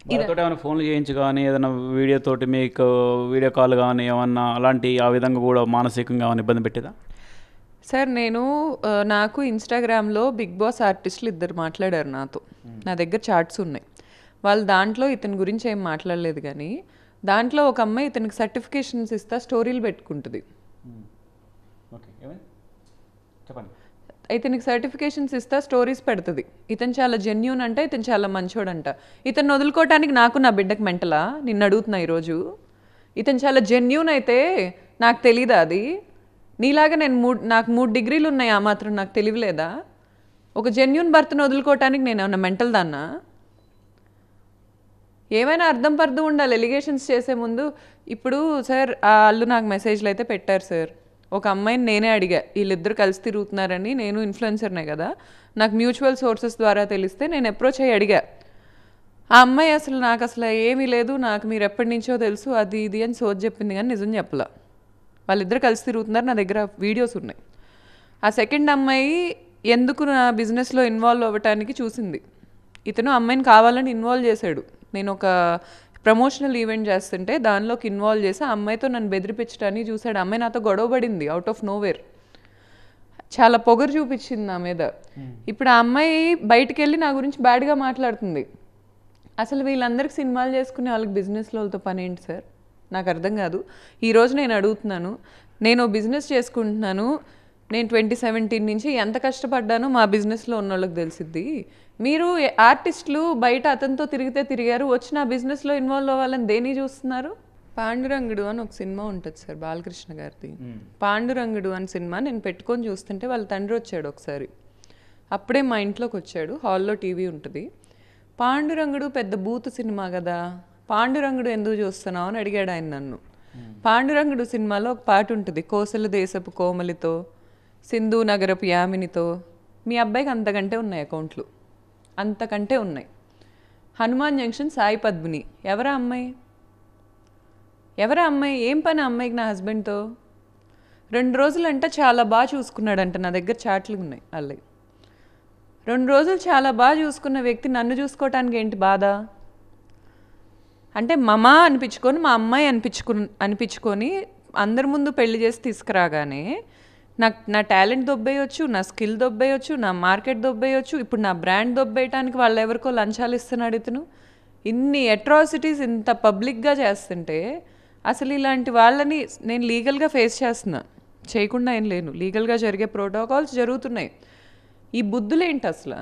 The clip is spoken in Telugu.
వాళ్ళతో ఏమైనా ఫోన్లు చేయించి కానీ ఏదైనా వీడియోతోటి మీకు వీడియో కాల్ కానీ ఏమన్నా అలాంటి ఆ విధంగా కూడా మానసికంగా ఏమైనా ఇబ్బంది పెట్టేదా? సార్ నేను నాకు ఇన్స్టాగ్రామ్లో బిగ్ బాస్ ఆర్టిస్టులు ఇద్దరు మాట్లాడారు నాతో. నా దగ్గర చార్ట్స్ ఉన్నాయి. వాళ్ళు దాంట్లో ఇతని గురించి ఏం మాట్లాడలేదు, కానీ దాంట్లో ఒక అమ్మాయి ఇతనికి సర్టిఫికేషన్స్ ఇస్తా స్టోరీలు పెట్టుకుంటుంది. ఓకే, చెప్పండి. ఇతనికి సర్టిఫికేషన్స్ ఇస్తా స్టోరీస్ పెడుతుంది. ఇతను చాలా జెన్యూన్ అంట, ఇతను చాలా మంచోడంట. ఇతను వదులుకోవటానికి నాకు నా బిడ్డకు మెంటలా? నిన్ను అడుగుతున్నా ఈరోజు. ఇతను చాలా జెన్యూన్ అయితే నాకు తెలీదా అది? నీలాగా నాకు 3 డిగ్రీలు ఉన్నాయి, ఆ మాత్రం నాకు తెలియలేదా? ఒక జెన్యూన్ భర్తను వదులుకోవటానికి నేను ఏమన్నా మెంటల్ దాన్నా? ఏమైనా అర్థం పర్థం ఉండాలి ఎలిగేషన్స్ చేసే ముందు. ఇప్పుడు సార్ వాళ్ళు నాకు మెసేజ్లు అయితే పెట్టారు సార్. ఒక అమ్మాయిని నేనే అడిగా, వీళ్ళిద్దరు కలిసి తిరుగుతున్నారని. నేను ఇన్ఫ్లుయెన్సర్నే కదా, నాకు మ్యూచువల్ సోర్సెస్ ద్వారా తెలిస్తే నేను అప్రోచ్ అయ్యి అడిగా. ఆ అమ్మాయి నాకు అసలు ఏమీ లేదు, నాకు మీరు ఎప్పటి నుంచో తెలుసు అది ఇది అని సోది చెప్పింది, కానీ నిజం చెప్పలా. వాళ్ళిద్దరు కలిసి తిరుగుతున్నారు, నా దగ్గర వీడియోస్ ఉన్నాయి. ఆ సెకండ్ అమ్మాయి ఎందుకు నా బిజినెస్లో ఇన్వాల్వ్ అవ్వటానికి చూసింది. ఇతను అమ్మాయిని కావాలని ఇన్వాల్వ్ చేశాడు. నేను ఒక ప్రమోషనల్ ఈవెంట్ చేస్తుంటే దానిలోకి ఇన్వాల్వ్ చేసి ఆ అమ్మాయితో నన్ను బెదిరిపించడానికి చూశాడు. అమ్మాయి నాతో గొడవపడింది అవుట్ ఆఫ్ నోవేర్. చాలా పొగరు చూపించింది నా మీద. ఇప్పుడు ఆ అమ్మాయి బయటికి వెళ్ళి నా గురించి బ్యాడ్గా మాట్లాడుతుంది. అసలు వీళ్ళందరికీ సినిమాలు చేసుకునే వాళ్ళకి బిజినెస్లో వాళ్ళతో పని ఏంటి సార్? నాకు అర్థం కాదు. ఈరోజు నేను అడుగుతున్నాను, నేను బిజినెస్ చేసుకుంటున్నాను, నేను 2017 నుంచి ఎంత కష్టపడ్డానో మా బిజినెస్లో ఉన్న వాళ్ళకి తెలిసిద్ది. మీరు ఆర్టిస్టులు బయట అతనితో తిరిగారు, వచ్చి నా బిజినెస్లో ఇన్వాల్వ్ అవ్వాలని దేని చూస్తున్నారు? పాండురంగుడు అని ఒక సినిమా ఉంటుంది సార్, బాలకృష్ణ గారిది. పాండురంగుడు అని సినిమా నేను పెట్టుకొని చూస్తుంటే వాళ్ళ తండ్రి వచ్చాడు ఒకసారి. అప్పుడే మా ఇంట్లోకి వచ్చాడు, హాల్లో టీవీ ఉంటుంది. పాండురంగుడు పెద్ద బూతు సినిమా కదా, పాండురంగుడు ఎందుకు చూస్తున్నావు అని అడిగాడు ఆయన నన్ను. పాండురంగుడు సినిమాలో ఒక పాట ఉంటుంది, కోసల దేశపు కోమలితో సింధు నగరపు యామినితో. మీ అబ్బాయికి అంతకంటే ఉన్నాయి అకౌంట్లు, అంతకంటే ఉన్నాయి. హనుమాన్ జంక్షన్ సాయి పద్మిని. ఎవరా అమ్మాయి? ఏం పని అమ్మాయికి నా హస్బెండ్తో? 2 రోజులంట చాలా బాగా చూసుకున్నాడంట. నా దగ్గర చాట్లు ఉన్నాయి వాళ్ళవి. 2 రోజులు చాలా బాగా చూసుకున్న వ్యక్తి నన్ను చూసుకోవటానికి ఏంటి బాధ? అంటే మమా అనిపించుకొని, మా అమ్మాయి అనిపించుకొని అందరి ముందు పెళ్లి చేసి తీసుకురాగానే నా టాలెంట్ దొబ్బేయచ్చు, నా స్కిల్ దొబ్బేయచ్చు, నా మార్కెట్ దొబ్బేయచ్చు. ఇప్పుడు నా బ్రాండ్ దొబ్బేయటానికి వాళ్ళు ఎవరికో లంచాలు ఇస్తున్నాడు ఇతను. ఇన్ని అట్రాసిటీస్ ఇంత పబ్లిక్గా చేస్తుంటే అసలు ఇలాంటి వాళ్ళని నేను లీగల్గా ఫేస్ చేస్తున్నా, చేయకుండా ఏం లేను. లీగల్గా జరిగే ప్రోటోకాల్స్ జరుగుతున్నాయి. ఈ బుద్ధులేంటి అసలు?